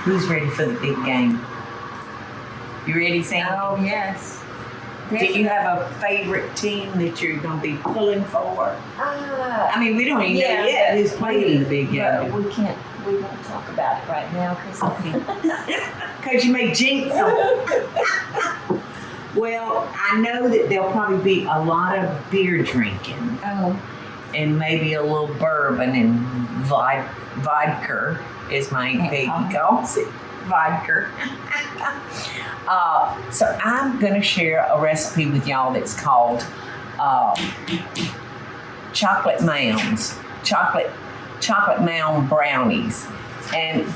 Who's ready for the big game? You ready, Sandy? Oh, yes. Do you have a favorite team that you're going to be pulling for? I mean, we don't even know yet who's playing in the big game. But we won't talk about it right now Because you may jinx them. Well, I know that there'll probably be a lot of beer drinking. Oh. And maybe a little bourbon and vodka, as my baby calls it. Vodka. So I'm going to share a recipe with y'all that's called chocolate mounds, chocolate mound brownies. And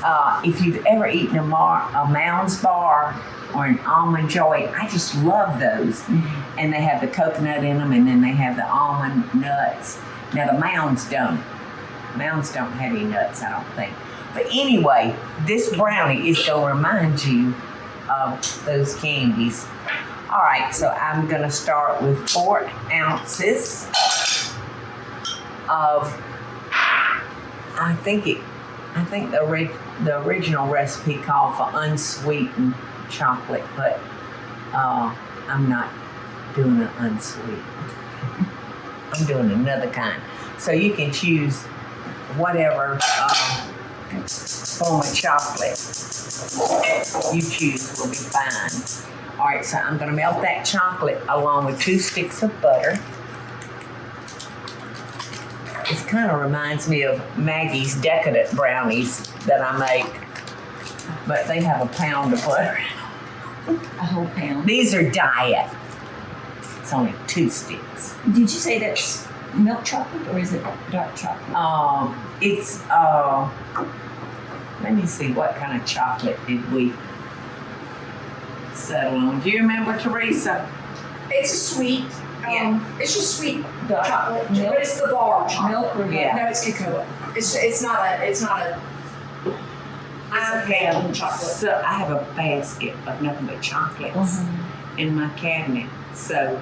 if you've ever eaten a Mounds bar or an almond joy, I just love those. Mm-hmm. And they have the coconut in them, and then they have the almond nuts. Now the Mounds don't. Mounds don't have any nuts, I don't think. But anyway, this brownie is going to remind you of those candies. All right, so I'm going to start with 4 ounces of, I think the original recipe called for unsweetened chocolate, but I'm not doing it unsweetened. I'm doing another kind. So you can choose whatever form of chocolate you choose will be fine. All right, so I'm going to melt that chocolate along with 2 sticks of butter. This kind of reminds me of Maggie's decadent brownies that I make, but they have a pound of butter. A whole pound. These are diet. It's only 2 sticks. Did you say that's milk chocolate or is it dark chocolate? It's let me see, what kind of chocolate did we settle on? Do you remember, Teresa? It's a sweet. It's just sweet chocolate, milk, but it's the bar chocolate. Milk or No, it's cocoa. It's not a. So I have a basket of nothing but chocolates in my cabinet. So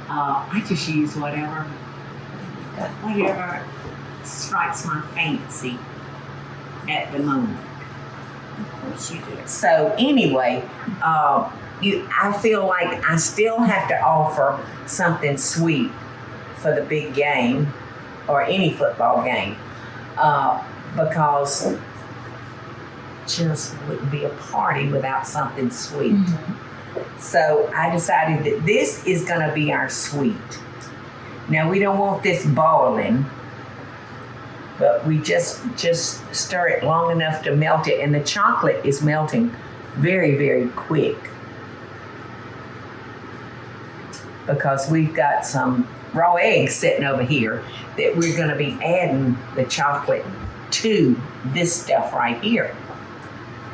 I just use whatever strikes my fancy at the moment. Of course you do. So anyway, I feel like I still have to offer something sweet for the big game or any football game because just wouldn't be a party without something sweet. Mm-hmm. So I decided that this is going to be our sweet. Now we don't want this boiling, but we just stir it long enough to melt it, and the chocolate is melting very, very quick because we've got some raw eggs sitting over here that we're going to be adding the chocolate to this stuff right here.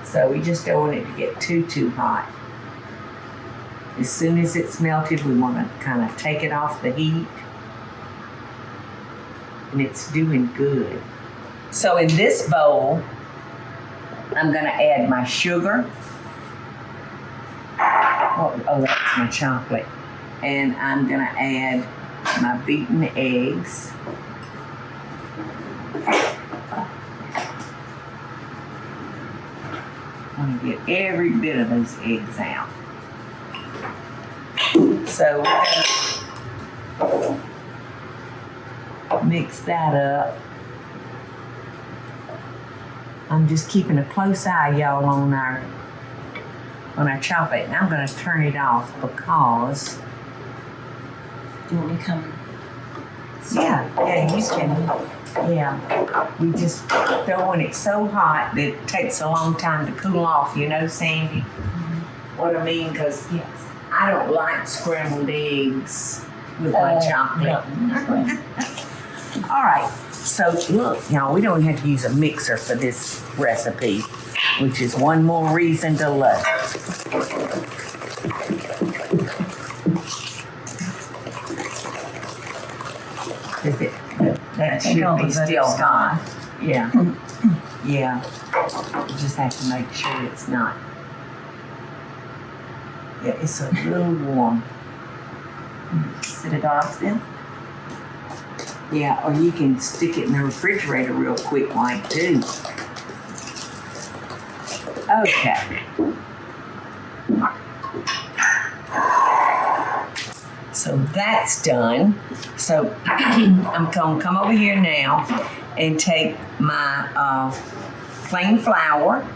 So we just don't want it to get too hot. As soon as it's melted, we want to kind of take it off the heat. And it's doing good. So in this bowl, I'm going to add my sugar. Oh, that's my chocolate. And I'm going to add my beaten eggs. I'm going to get every bit of those eggs out. So we're going to mix that up. I'm just keeping a close eye, y'all, on our chocolate. And I'm going to turn it off because... Do you want me to come? Yeah, you can. Yeah, we just don't want it so hot that it takes a long time to cool off, you know, Sandy? Mm-hmm. What I mean, because I don't like scrambled eggs with my chocolate. No. All right, so look, y'all, we don't have to use a mixer for this recipe, which is one more reason to love it. That should be still hot. Yeah. Yeah. You just have to make sure it's not. Yeah, it's a little warm. Set it off then? Yeah, or you can stick it in the refrigerator real quick like too. Okay. So that's done. So I'm gonna come over here now and take my plain flour,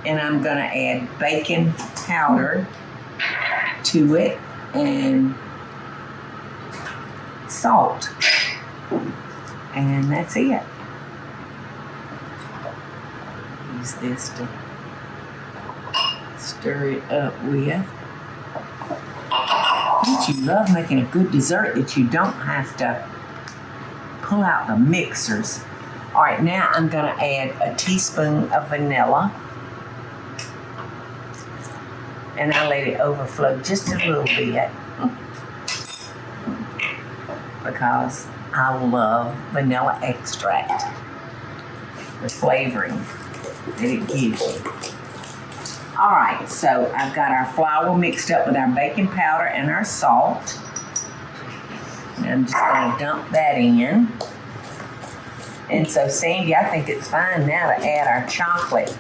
and I'm gonna add baking powder to it and salt. And that's it. Use this to stir it up with. Don't you love making a good dessert that you don't have to pull out the mixers? All right, now I'm gonna add a teaspoon of vanilla. And I let it overflow just a little bit because I love vanilla extract, the flavoring that it gives you. All right, so I've got our flour mixed up with our baking powder and our salt. And I'm just gonna dump that in. And so Sandy, I think it's fine now to add our chocolate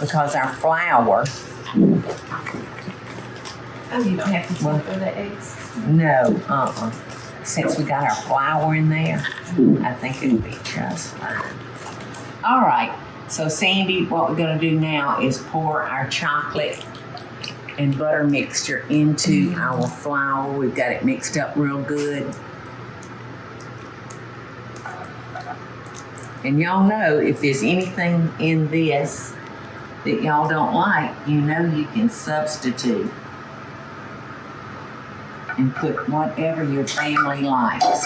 because our flour. Oh, you don't have to for the eggs? No, Since we got our flour in there, I think it'll be just fine. All right, so Sandy, what we're gonna do now is pour our chocolate and butter mixture into our flour. We've got it mixed up real good. And y'all know if there's anything in this that y'all don't like, you know you can substitute and put whatever your family likes.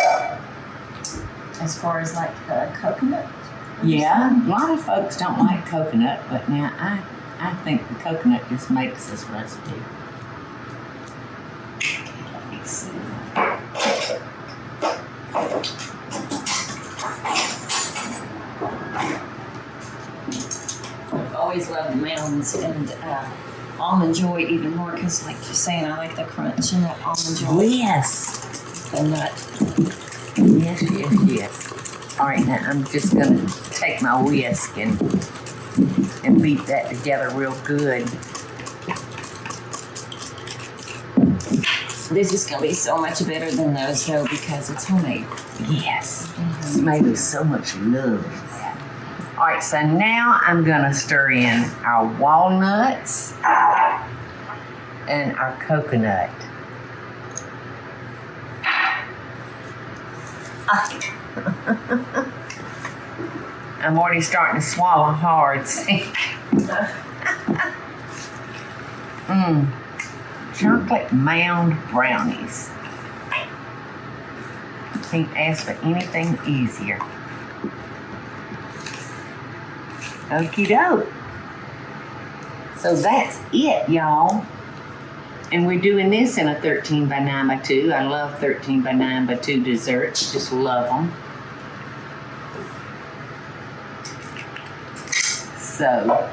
As far as like coconut? Yeah, a lot of folks don't like coconut, but now I think the coconut just makes this recipe. Let me see. I've always loved Mounds and almond joy even more because, like you're saying, I like the crunch in that almond joy. Yes. The nut. Yes. All right, now I'm just gonna take my whisk and beat that together real good. This is going to be so much better than those, though, because it's homemade. Yes, it's made with so much love. All right, so now I'm gonna stir in our walnuts and our coconut. I'm already starting to swallow hard. See? Chocolate Mound Brownies. Can't ask for anything easier. Okie doke. So that's it, y'all. And we're doing this in a 13 by 9 by 2. I love 13 by 9 by 2 desserts. Just love them. So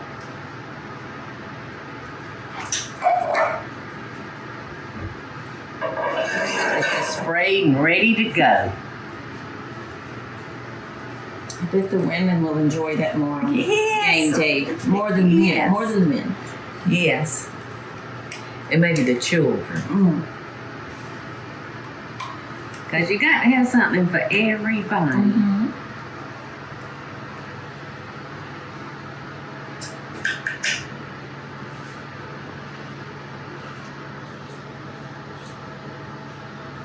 it's sprayed and ready to go. I bet the women will enjoy that more on Yes. game day. More than the men. Yes. More than the men. Yes. And maybe the children. Because you got to have something for everybody. Mm-hmm.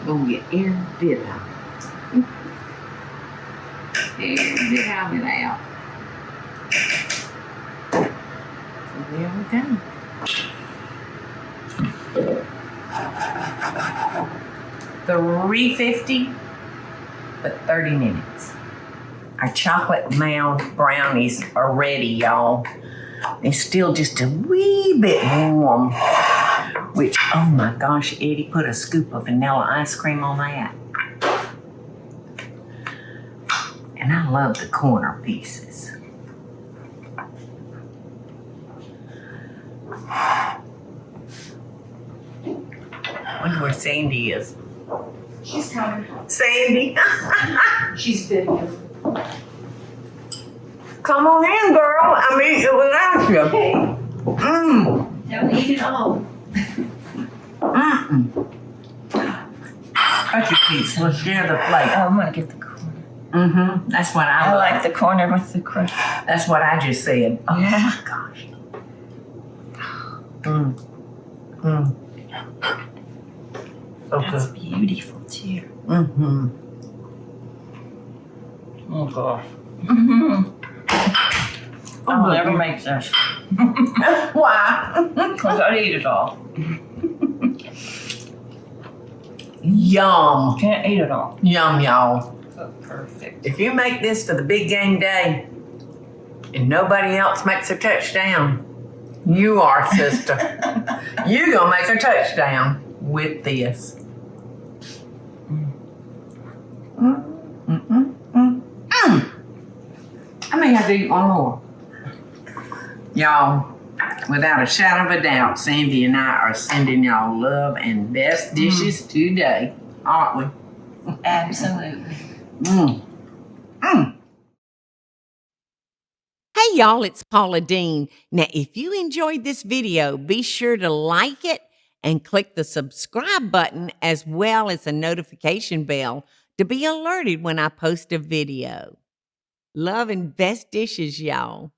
Gonna get every bit of it. Every bit of it out. So there we go. $3.50, but 30 minutes. Our chocolate mound brownies are ready, y'all. They're still just a wee bit warm. Which, oh my gosh, Eddie put a scoop of vanilla ice cream on that. And I love the corner pieces. Wonder where Sandy is. She's coming. Sandy? She's video. come on in, girl. I mean, it without you. Mmm. Don't eat it all. Mm-mm. Cut your piece. Let's share the plate. Oh, I'm gonna get the corner. Mm-hmm. That's what I like the corner with the crust. That's what I just said. Oh Yeah. my gosh. Mm. Mm. So That's good. beautiful too. Mm-hmm. Oh gosh. Mm-hmm. I'll never make this Why? because I eat it all. Yum. Can't eat it all. Yum, y'all. Oh, perfect. If you make this for the big game day and nobody else makes a touchdown, you are, sister. You gonna make a touchdown with this. I may have to eat one more. Y'all, without a shadow of a doubt, Sandy and I are sending y'all love and best dishes today, aren't we? Absolutely. Mm. Mm. Hey y'all, it's Paula Deen. Now, if you enjoyed this video, be sure to like it and click the subscribe button as well as the notification bell to be alerted when I post a video. Love and best dishes, y'all.